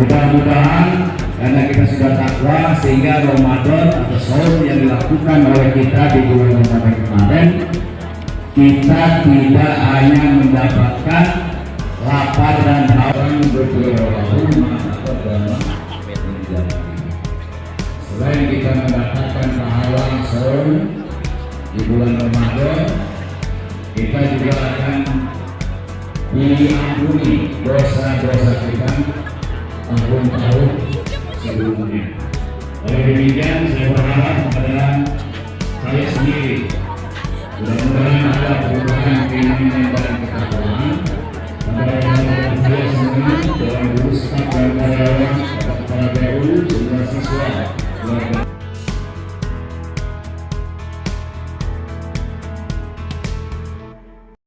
Mudah-mudahan karena kita sudah takwa sehingga Ramadan atau saum yang dilakukan oleh kita di bulan Ramadan kemarin, kita tidak hanya mendapatkan lapar dan haus selain kita mendapatkan pahala saum di bulan Ramadan, kita juga akan diampuni dosa-dosa kita tahun-tahun sebelumnya. Oleh demikian saya berharap kepada saya sendiri, mudah-mudahan ada perubahan keinginan dan ketakwaan kepada saya semuanya, dalam guru staf dan karyawan, para guru, siswa, keluarga.